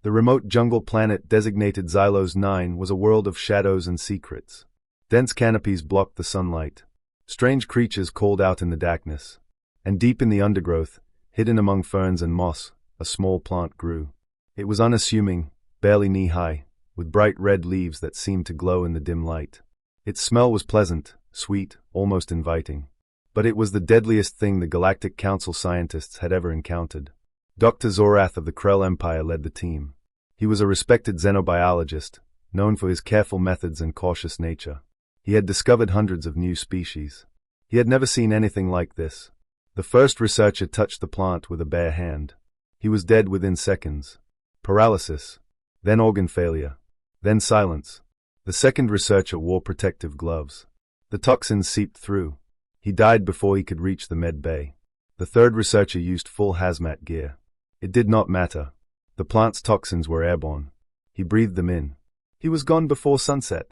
The remote jungle planet designated Xylos 9 was a world of shadows and secrets. Dense canopies blocked the sunlight. Strange creatures called out in the darkness. And deep in the undergrowth, hidden among ferns and moss, a small plant grew. It was unassuming, barely knee-high, with bright red leaves that seemed to glow in the dim light. Its smell was pleasant, sweet, almost inviting. But it was the deadliest thing the Galactic Council scientists had ever encountered. Dr. Zorath of the Krell Empire led the team. He was a respected xenobiologist, known for his careful methods and cautious nature. He had discovered hundreds of new species. He had never seen anything like this. The first researcher touched the plant with a bare hand. He was dead within seconds. Paralysis, then organ failure, then silence. The second researcher wore protective gloves. The toxins seeped through. He died before he could reach the med bay. The third researcher used full hazmat gear. It did not matter. The plant's toxins were airborne. He breathed them in. He was gone before sunset.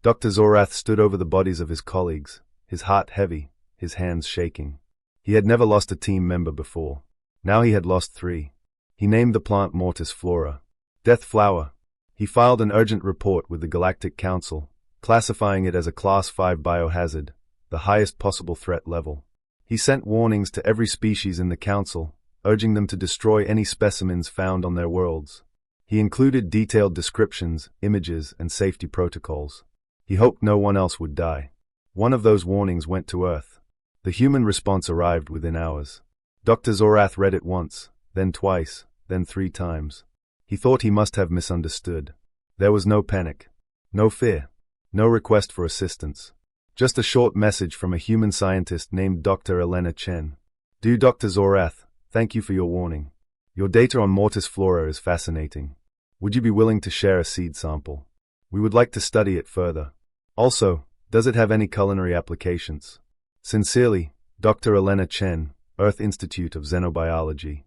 Dr. Zorath stood over the bodies of his colleagues, his heart heavy, his hands shaking. He had never lost a team member before. Now he had lost 3. He named the plant Mortis Flora, Death Flower. He filed an urgent report with the Galactic Council, classifying it as a Class 5 biohazard, the highest possible threat level. He sent warnings to every species in the Council, urging them to destroy any specimens found on their worlds. He included detailed descriptions, images, and safety protocols. He hoped no one else would die. One of those warnings went to Earth. The human response arrived within hours. Dr. Zorath read it once, then twice, then 3 times. He thought he must have misunderstood. There was no panic, no fear, no request for assistance. Just a short message from a human scientist named Dr. Elena Chen. Dear Dr. Zorath, thank you for your warning. Your data on Mortis Flora is fascinating. Would you be willing to share a seed sample? We would like to study it further. Also, does it have any culinary applications? Sincerely, Dr. Elena Chen, Earth Institute of Xenobiology.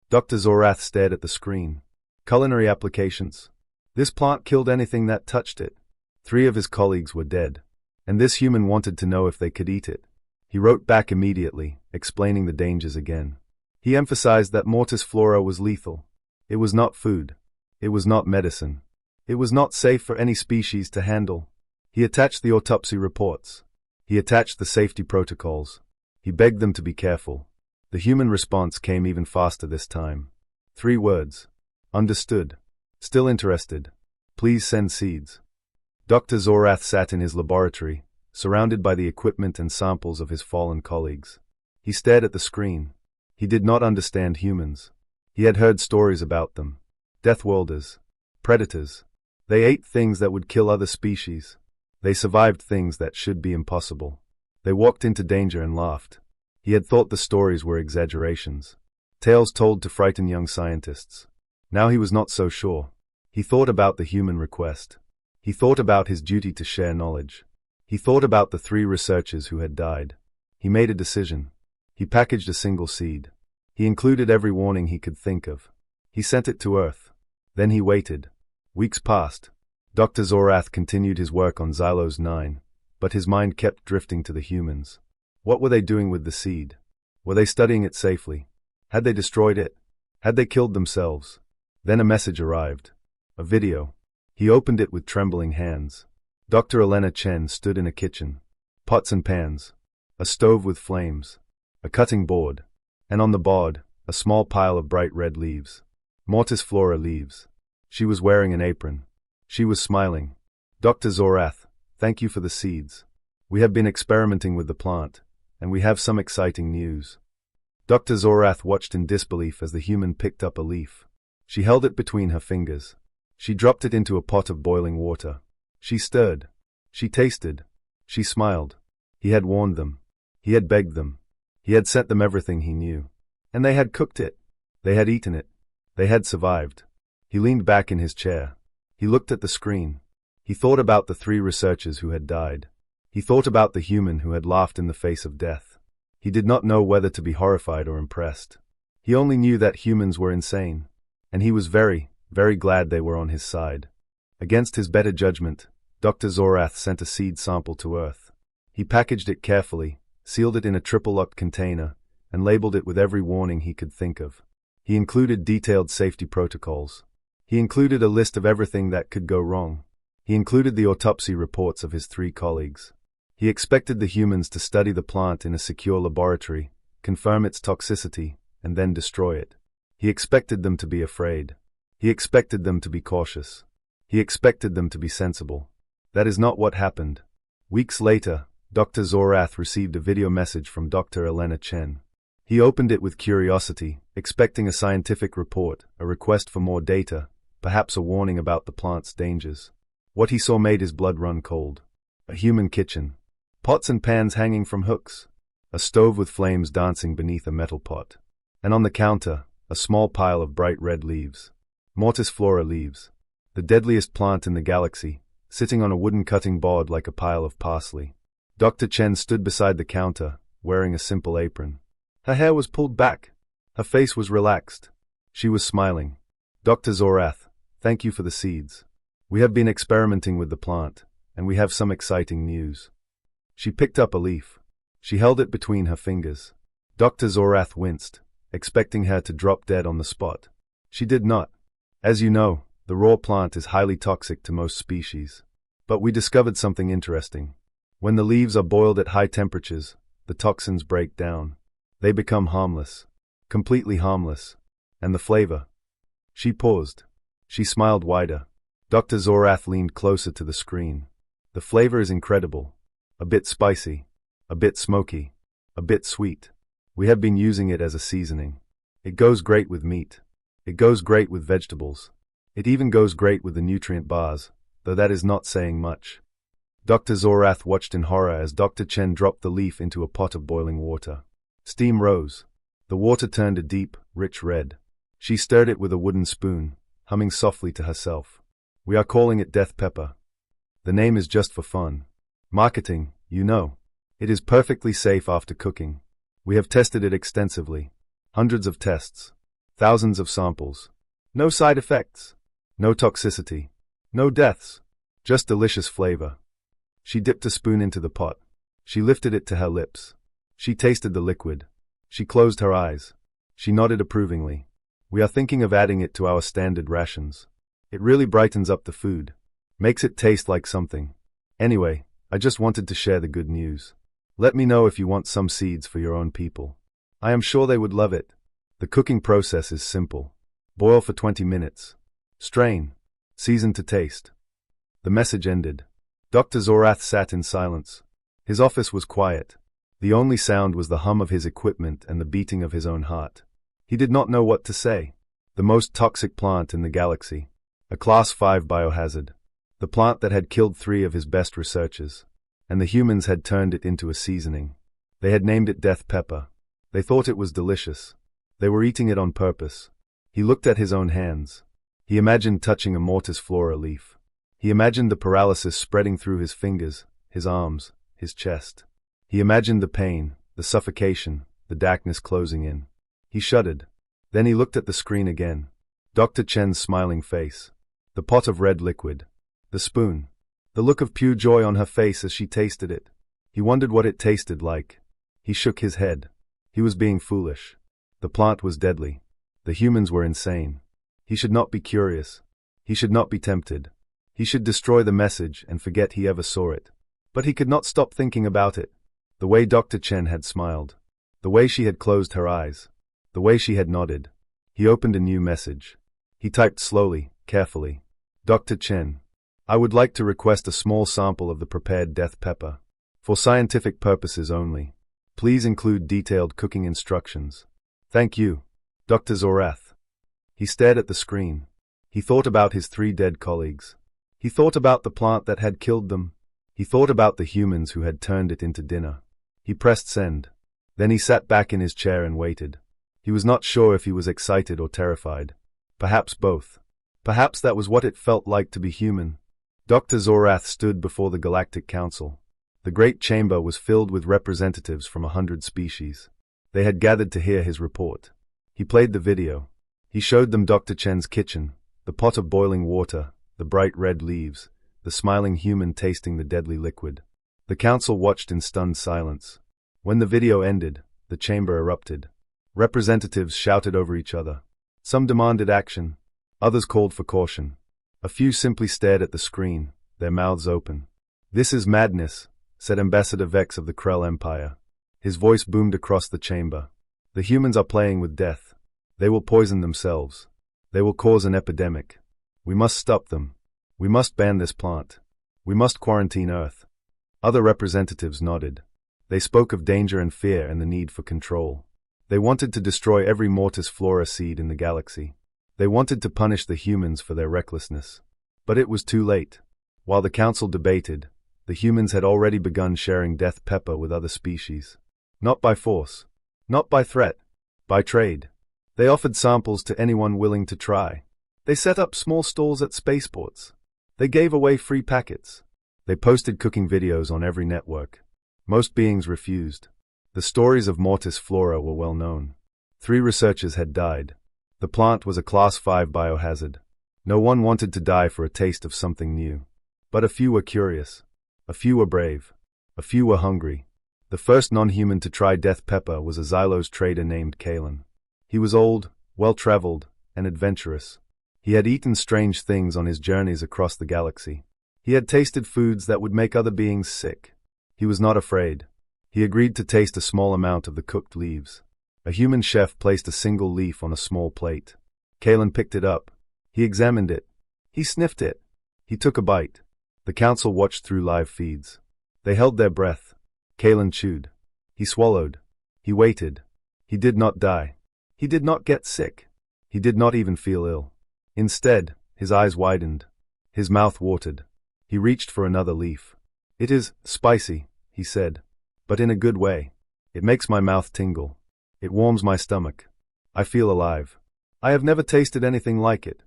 Dr. Zorath stared at the screen. Culinary applications. This plant killed anything that touched it. 3 of his colleagues were dead. And this human wanted to know if they could eat it. He wrote back immediately, explaining the dangers again. He emphasized that Mortis Flora was lethal. It was not food. It was not medicine. It was not safe for any species to handle. He attached the autopsy reports. He attached the safety protocols. He begged them to be careful. The human response came even faster this time. 3 words. Understood. Still interested. Please send seeds. Dr. Zorath sat in his laboratory, surrounded by the equipment and samples of his fallen colleagues. He stared at the screen. He did not understand humans. He had heard stories about them. Deathworlders. Predators. They ate things that would kill other species. They survived things that should be impossible. They walked into danger and laughed. He had thought the stories were exaggerations. Tales told to frighten young scientists. Now he was not so sure. He thought about the human request. He thought about his duty to share knowledge. He thought about the 3 researchers who had died. He made a decision. He packaged a single seed. He included every warning he could think of. He sent it to Earth. Then he waited. Weeks passed. Dr. Zorath continued his work on Xylos 9, but his mind kept drifting to the humans. What were they doing with the seed? Were they studying it safely? Had they destroyed it? Had they killed themselves? Then a message arrived. A video. He opened it with trembling hands. Dr. Elena Chen stood in a kitchen. Pots and pans. A stove with flames. A cutting board. And on the board, a small pile of bright red leaves. Mortis Flora leaves. She was wearing an apron. She was smiling. Dr. Zorath, thank you for the seeds. We have been experimenting with the plant, and we have some exciting news. Dr. Zorath watched in disbelief as the human picked up a leaf. She held it between her fingers. She dropped it into a pot of boiling water. She stirred. She tasted. She smiled. He had warned them. He had begged them. He had sent them everything he knew. And they had cooked it. They had eaten it. They had survived. He leaned back in his chair. He looked at the screen. He thought about the 3 researchers who had died. He thought about the human who had laughed in the face of death. He did not know whether to be horrified or impressed. He only knew that humans were insane. And he was very, very glad they were on his side. Against his better judgment, Dr. Zorath sent a seed sample to Earth. He packaged it carefully, sealed it in a triple-locked container, and labeled it with every warning he could think of. He included detailed safety protocols. He included a list of everything that could go wrong. He included the autopsy reports of his 3 colleagues. He expected the humans to study the plant in a secure laboratory, confirm its toxicity, and then destroy it. He expected them to be afraid. He expected them to be cautious. He expected them to be sensible. That is not what happened. Weeks later, Dr. Zorath received a video message from Dr. Elena Chen. He opened it with curiosity, expecting a scientific report, a request for more data, perhaps a warning about the plant's dangers. What he saw made his blood run cold. A human kitchen. Pots and pans hanging from hooks. A stove with flames dancing beneath a metal pot. And on the counter, a small pile of bright red leaves. Mortis flora leaves. The deadliest plant in the galaxy, sitting on a wooden cutting board like a pile of parsley. Dr. Chen stood beside the counter, wearing a simple apron. Her hair was pulled back. Her face was relaxed. She was smiling. Dr. Zorath, thank you for the seeds. We have been experimenting with the plant, and we have some exciting news. She picked up a leaf. She held it between her fingers. Dr. Zorath winced, expecting her to drop dead on the spot. She did not. As you know, the raw plant is highly toxic to most species. But we discovered something interesting. When the leaves are boiled at high temperatures, the toxins break down. They become harmless. Completely harmless. And the flavor. She paused. She smiled wider. Dr. Zorath leaned closer to the screen. The flavor is incredible. A bit spicy. A bit smoky. A bit sweet. We have been using it as a seasoning. It goes great with meat. It goes great with vegetables. It even goes great with the nutrient bars, though that is not saying much. Dr. Zorath watched in horror as Dr. Chen dropped the leaf into a pot of boiling water. Steam rose. The water turned a deep, rich red. She stirred it with a wooden spoon, humming softly to herself. We are calling it death pepper. The name is just for fun. Marketing, you know. It is perfectly safe after cooking. We have tested it extensively. Hundreds of tests. Thousands of samples. No side effects. No toxicity. No deaths. Just delicious flavor. She dipped a spoon into the pot. She lifted it to her lips. She tasted the liquid. She closed her eyes. She nodded approvingly. We are thinking of adding it to our standard rations. It really brightens up the food. Makes it taste like something. Anyway, I just wanted to share the good news. Let me know if you want some seeds for your own people. I am sure they would love it. The cooking process is simple. Boil for 20 minutes. Strain. Season to taste. The message ended. Dr. Zorath sat in silence. His office was quiet. The only sound was the hum of his equipment and the beating of his own heart. He did not know what to say. The most toxic plant in the galaxy. A Class 5 biohazard. The plant that had killed 3 of his best researchers. And the humans had turned it into a seasoning. They had named it death pepper. They thought it was delicious. They were eating it on purpose. He looked at his own hands. He imagined touching a mortis flora leaf. He imagined the paralysis spreading through his fingers, his arms, his chest. He imagined the pain, the suffocation, the darkness closing in. He shuddered. Then he looked at the screen again. Dr. Chen's smiling face. The pot of red liquid. The spoon. The look of pure joy on her face as she tasted it. He wondered what it tasted like. He shook his head. He was being foolish. The plant was deadly. The humans were insane. He should not be curious. He should not be tempted. He should destroy the message and forget he ever saw it. But he could not stop thinking about it. The way Dr. Chen had smiled. The way she had closed her eyes. The way she had nodded. He opened a new message. He typed slowly, carefully. Dr. Chen, I would like to request a small sample of the prepared death pepper. For scientific purposes only. Please include detailed cooking instructions. Thank you, Dr. Zorath. He stared at the screen. He thought about his 3 dead colleagues. He thought about the plant that had killed them. He thought about the humans who had turned it into dinner. He pressed send. Then he sat back in his chair and waited. He was not sure if he was excited or terrified. Perhaps both. Perhaps that was what it felt like to be human. Dr. Zorath stood before the Galactic Council. The great chamber was filled with representatives from 100 species. They had gathered to hear his report. He played the video. He showed them Dr. Chen's kitchen, the pot of boiling water, the bright red leaves, the smiling human tasting the deadly liquid. The council watched in stunned silence. When the video ended, the chamber erupted. Representatives shouted over each other. Some demanded action. Others called for caution. A few simply stared at the screen, their mouths open. "This is madness," said Ambassador Vex of the Krell Empire. His voice boomed across the chamber. "The humans are playing with death. They will poison themselves. They will cause an epidemic. We must stop them. We must ban this plant. We must quarantine Earth." Other representatives nodded. They spoke of danger and fear and the need for control. They wanted to destroy every mortis flora seed in the galaxy. They wanted to punish the humans for their recklessness. But it was too late. While the council debated, the humans had already begun sharing death pepper with other species. Not by force. Not by threat. By trade. They offered samples to anyone willing to try. They set up small stalls at spaceports. They gave away free packets. They posted cooking videos on every network. Most beings refused. The stories of mortis flora were well known. 3 researchers had died. The plant was a Class 5 biohazard. No one wanted to die for a taste of something new. But a few were curious. A few were brave. A few were hungry. The first non-human to try death pepper was a Xylos trader named Kalen. He was old, well-traveled, and adventurous. He had eaten strange things on his journeys across the galaxy. He had tasted foods that would make other beings sick. He was not afraid. He agreed to taste a small amount of the cooked leaves. A human chef placed a single leaf on a small plate. Kalen picked it up. He examined it. He sniffed it. He took a bite. The council watched through live feeds. They held their breath. Kalen chewed. He swallowed. He waited. He did not die. He did not get sick. He did not even feel ill. Instead, his eyes widened. His mouth watered. He reached for another leaf. "It is spicy," he said. "But in a good way. It makes my mouth tingle. It warms my stomach. I feel alive. I have never tasted anything like it."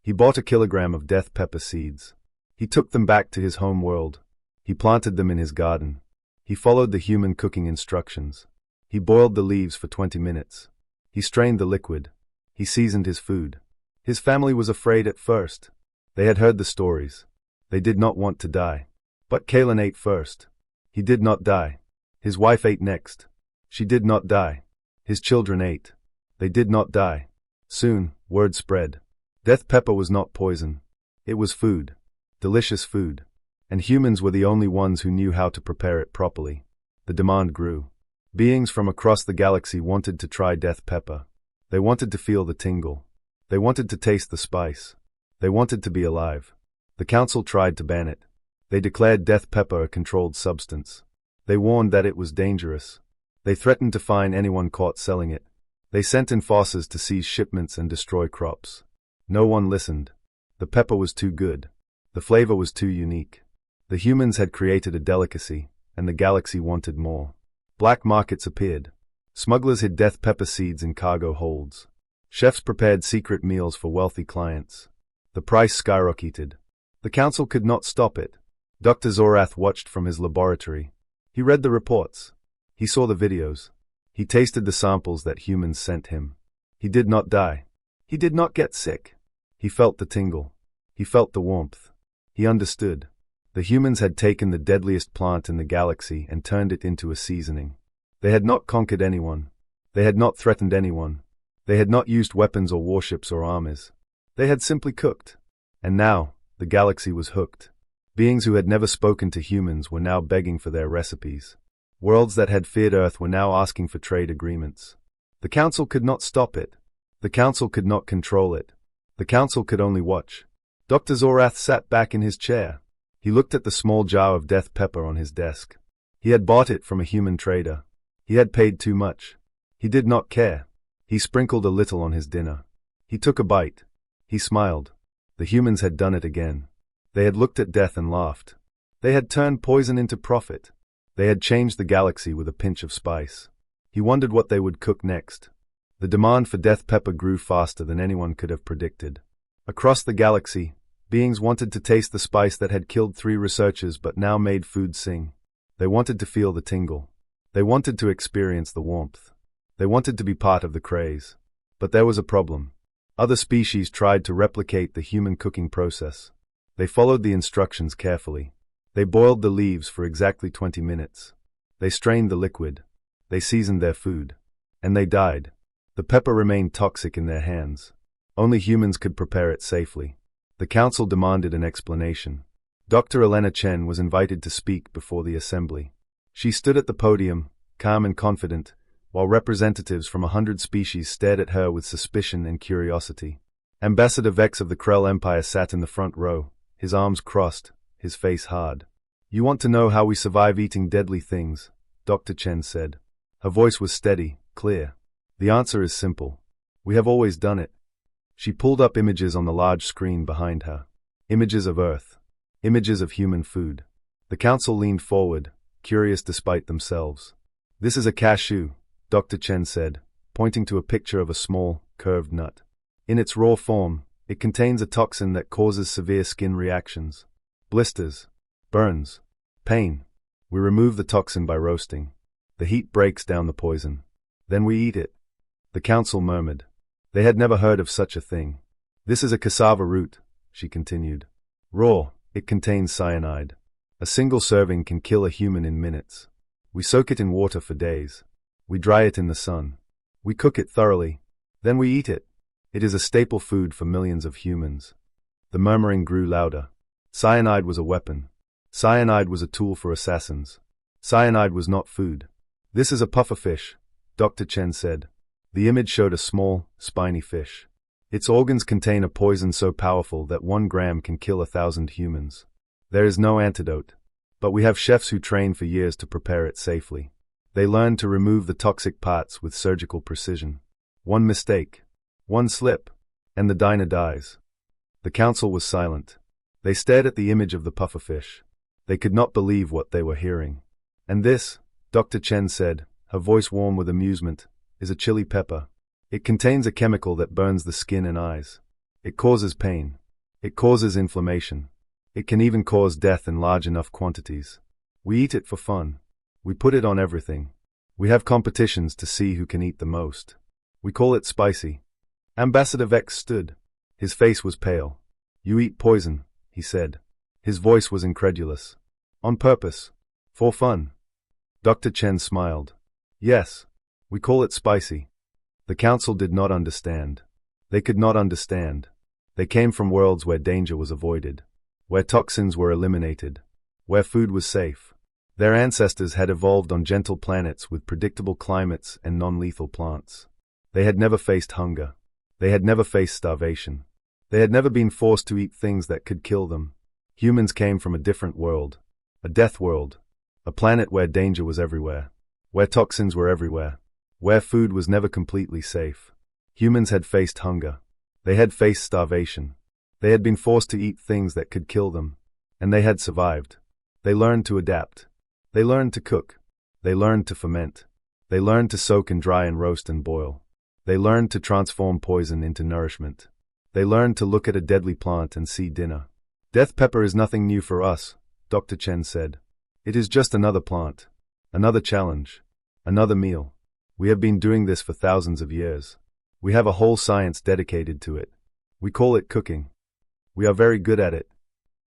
He bought a kilogram of death pepper seeds. He took them back to his home world. He planted them in his garden. He followed the human cooking instructions. He boiled the leaves for 20 minutes. He strained the liquid. He seasoned his food. His family was afraid at first. They had heard the stories. They did not want to die. But Kalen ate first. He did not die. His wife ate next. She did not die. His children ate. They did not die. Soon, word spread. Death pepper was not poison. It was food. Delicious food. And humans were the only ones who knew how to prepare it properly. The demand grew. Beings from across the galaxy wanted to try death pepper. They wanted to feel the tingle. They wanted to taste the spice. They wanted to be alive. The council tried to ban it. They declared death pepper a controlled substance. They warned that it was dangerous. They threatened to fine anyone caught selling it. They sent enforcers to seize shipments and destroy crops. No one listened. The pepper was too good. The flavor was too unique. The humans had created a delicacy, and the galaxy wanted more. Black markets appeared. Smugglers hid death pepper seeds in cargo holds. Chefs prepared secret meals for wealthy clients. The price skyrocketed. The council could not stop it. Dr. Zorath watched from his laboratory. He read the reports. He saw the videos. He tasted the samples that humans sent him. He did not die. He did not get sick. He felt the tingle. He felt the warmth. He understood. The humans had taken the deadliest plant in the galaxy and turned it into a seasoning. They had not conquered anyone. They had not threatened anyone. They had not used weapons or warships or armies. They had simply cooked. And now, the galaxy was hooked. Beings who had never spoken to humans were now begging for their recipes. Worlds that had feared Earth were now asking for trade agreements. The council could not stop it. The council could not control it. The council could only watch. Dr. Zorath sat back in his chair. He looked at the small jar of death pepper on his desk. He had bought it from a human trader. He had paid too much. He did not care. He sprinkled a little on his dinner. He took a bite. He smiled. The humans had done it again. They had looked at death and laughed. They had turned poison into profit. They had changed the galaxy with a pinch of spice. He wondered what they would cook next. The demand for death pepper grew faster than anyone could have predicted. Across the galaxy, beings wanted to taste the spice that had killed 3 researchers but now made food sing. They wanted to feel the tingle. They wanted to experience the warmth. They wanted to be part of the craze. But there was a problem. Other species tried to replicate the human cooking process. They followed the instructions carefully. They boiled the leaves for exactly 20 minutes. They strained the liquid. They seasoned their food. And they died. The pepper remained toxic in their hands. Only humans could prepare it safely. The council demanded an explanation. Dr. Elena Chen was invited to speak before the assembly. She stood at the podium, calm and confident, while representatives from 100 species stared at her with suspicion and curiosity. Ambassador Vex of the Krell Empire sat in the front row, his arms crossed, his face hard. "You want to know how we survive eating deadly things?" Dr. Chen said. Her voice was steady, clear. "The answer is simple. We have always done it." She pulled up images on the large screen behind her. Images of Earth. Images of human food. The council leaned forward, curious despite themselves. "This is a cashew," Dr. Chen said, pointing to a picture of a small, curved nut. "In its raw form, it contains a toxin that causes severe skin reactions. Blisters, burns, pain. We remove the toxin by roasting. The heat breaks down the poison. Then we eat it." The council murmured. They had never heard of such a thing. "This is a cassava root," she continued. "Raw, it contains cyanide. A single serving can kill a human in minutes. We soak it in water for days. We dry it in the sun. We cook it thoroughly. Then we eat it. It is a staple food for millions of humans." The murmuring grew louder. Cyanide was a weapon. Cyanide was a tool for assassins. Cyanide was not food. "This is a pufferfish," Dr. Chen said. The image showed a small, spiny fish. Its organs contain a poison so powerful that 1 gram can kill 1,000 humans. There is no antidote. But we have chefs who train for years to prepare it safely. They learn to remove the toxic parts with surgical precision. One mistake, one slip, and the diner dies. The council was silent. They stared at the image of the pufferfish. They could not believe what they were hearing. "And this," Dr. Chen said, her voice warm with amusement, "is a chili pepper. It contains a chemical that burns the skin and eyes. It causes pain. It causes inflammation. It can even cause death in large enough quantities. We eat it for fun. We put it on everything. We have competitions to see who can eat the most. We call it spicy." Ambassador Vex stood. His face was pale. "You eat poison," he said. His voice was incredulous. "On purpose? For fun?" Dr. Chen smiled. "Yes. We call it spicy." The council did not understand. They could not understand. They came from worlds where danger was avoided, where toxins were eliminated, where food was safe. Their ancestors had evolved on gentle planets with predictable climates and non-lethal plants. They had never faced hunger. They had never faced starvation. They had never been forced to eat things that could kill them. Humans came from a different world, a death world, a planet where danger was everywhere, where toxins were everywhere, where food was never completely safe. Humans had faced hunger. They had faced starvation. They had been forced to eat things that could kill them, and they had survived. They learned to adapt. They learned to cook. They learned to ferment. They learned to soak and dry and roast and boil. They learned to transform poison into nourishment. They learned to look at a deadly plant and see dinner. "Death pepper is nothing new for us," Dr. Chen said. "It is just another plant, another challenge, another meal. We have been doing this for thousands of years. We have a whole science dedicated to it. We call it cooking. We are very good at it."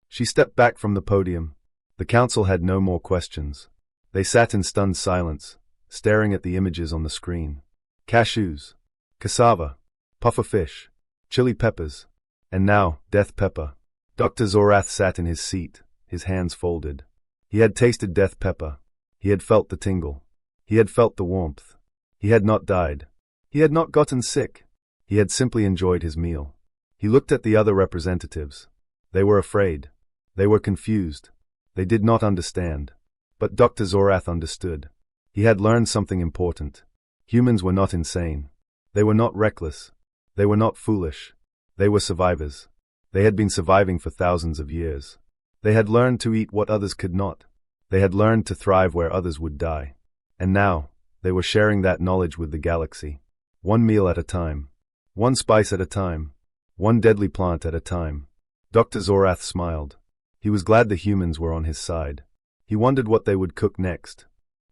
She stepped back from the podium. The council had no more questions. They sat in stunned silence, staring at the images on the screen. Cashews, cassava, puffer fish, chili peppers, and now, death pepper. Dr. Zorath sat in his seat, his hands folded. He had tasted death pepper. He had felt the tingle. He had felt the warmth. He had not died. He had not gotten sick. He had simply enjoyed his meal. He looked at the other representatives. They were afraid. They were confused. They did not understand. But Dr. Zorath understood. He had learned something important. Humans were not insane. They were not reckless. They were not foolish. They were survivors. They had been surviving for thousands of years. They had learned to eat what others could not. They had learned to thrive where others would die. And now, they were sharing that knowledge with the galaxy. One meal at a time. One spice at a time. One deadly plant at a time. Dr. Zorath smiled. He was glad the humans were on his side. He wondered what they would cook next.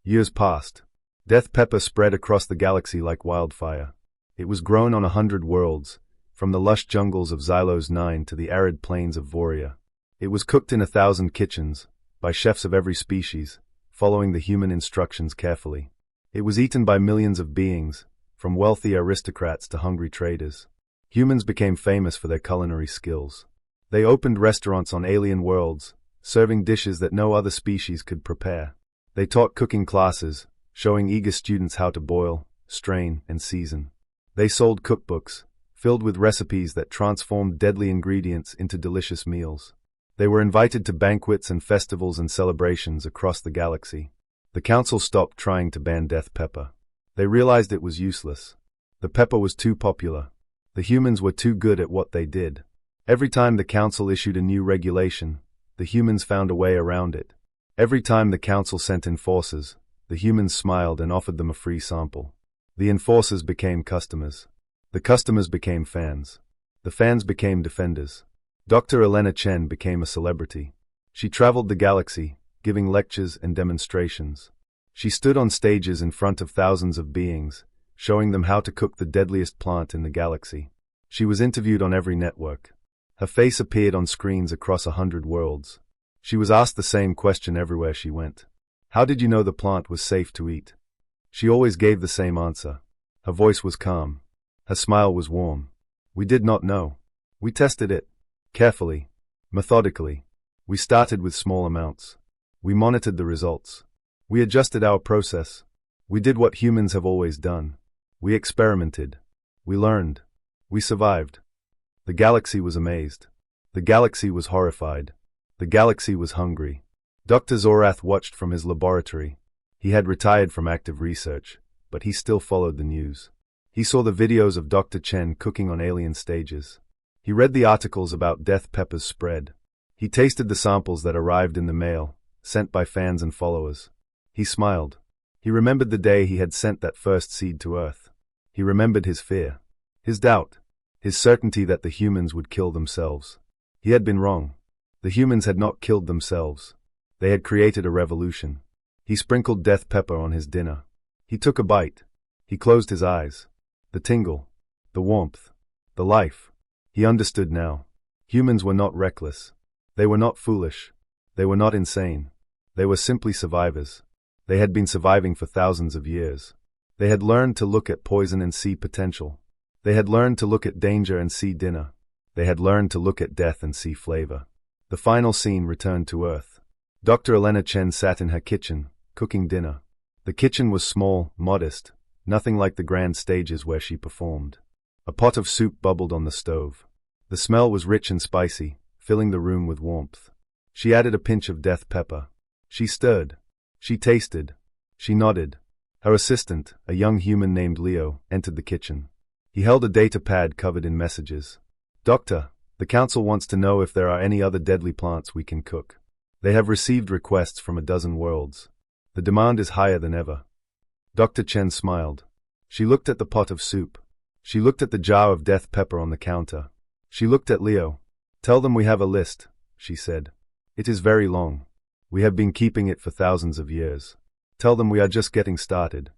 Years passed. Death pepper spread across the galaxy like wildfire. It was grown on 100 worlds, from the lush jungles of Xylos 9 to the arid plains of Voria. It was cooked in 1,000 kitchens, by chefs of every species, following the human instructions carefully. It was eaten by millions of beings, from wealthy aristocrats to hungry traders. Humans became famous for their culinary skills. They opened restaurants on alien worlds, serving dishes that no other species could prepare. They taught cooking classes, showing eager students how to boil, strain, and season. They sold cookbooks, filled with recipes that transformed deadly ingredients into delicious meals. They were invited to banquets and festivals and celebrations across the galaxy. The council stopped trying to ban death pepper. They realized it was useless. The pepper was too popular. The humans were too good at what they did. Every time the council issued a new regulation, the humans found a way around it. Every time the council sent enforcers, the humans smiled and offered them a free sample. The enforcers became customers. The customers became fans. The fans became defenders. Dr. Elena Chen became a celebrity. She traveled the galaxy, giving lectures and demonstrations. She stood on stages in front of thousands of beings, showing them how to cook the deadliest plant in the galaxy. She was interviewed on every network. Her face appeared on screens across 100 worlds. She was asked the same question everywhere she went. How did you know the plant was safe to eat? She always gave the same answer. Her voice was calm. Her smile was warm. We did not know. We tested it. Carefully. Methodically. We started with small amounts. We monitored the results. We adjusted our process. We did what humans have always done. We experimented. We learned. We survived. The galaxy was amazed. The galaxy was horrified. The galaxy was hungry. Dr. Zorath watched from his laboratory. He had retired from active research, but he still followed the news. He saw the videos of Dr. Chen cooking on alien stages. He read the articles about death pepper's spread. He tasted the samples that arrived in the mail, sent by fans and followers. He smiled. He remembered the day he had sent that first seed to Earth. He remembered his fear, his doubt, his certainty that the humans would kill themselves. He had been wrong. The humans had not killed themselves. They had created a revolution. He sprinkled death pepper on his dinner. He took a bite. He closed his eyes. The tingle, the warmth, the life. He understood now. Humans were not reckless. They were not foolish. They were not insane. They were simply survivors. They had been surviving for thousands of years. They had learned to look at poison and see potential. They had learned to look at danger and see dinner. They had learned to look at death and see flavor. The final scene returned to Earth. Dr. Elena Chen sat in her kitchen, cooking dinner. The kitchen was small, modest, nothing like the grand stages where she performed. A pot of soup bubbled on the stove. The smell was rich and spicy, filling the room with warmth. She added a pinch of death pepper. She stirred. She tasted. She nodded. Her assistant, a young human named Leo, entered the kitchen. He held a data pad covered in messages. Doctor, the council wants to know if there are any other deadly plants we can cook. They have received requests from a dozen worlds. The demand is higher than ever. Dr. Chen smiled. She looked at the pot of soup. She looked at the jar of death pepper on the counter. She looked at Leo. Tell them we have a list, she said. It is very long. We have been keeping it for thousands of years. Tell them we are just getting started.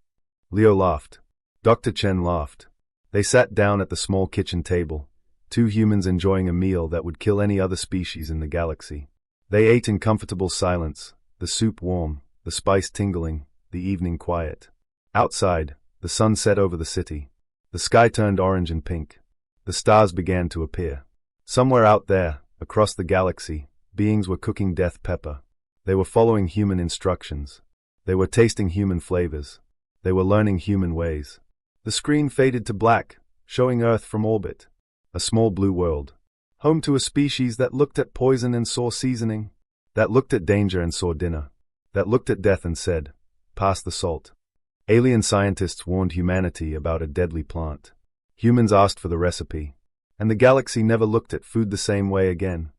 Leo laughed. Dr. Chen laughed. They sat down at the small kitchen table, two humans enjoying a meal that would kill any other species in the galaxy. They ate in comfortable silence, the soup warm, the spice tingling, the evening quiet. Outside, the sun set over the city. The sky turned orange and pink. The stars began to appear. Somewhere out there, across the galaxy, beings were cooking death pepper. They were following human instructions. They were tasting human flavors. They were learning human ways. The screen faded to black, showing Earth from orbit. A small blue world. Home to a species that looked at poison and saw seasoning. That looked at danger and saw dinner. That looked at death and said, pass the salt. Alien scientists warned humanity about a deadly plant. Humans asked for the recipe. And the galaxy never looked at food the same way again.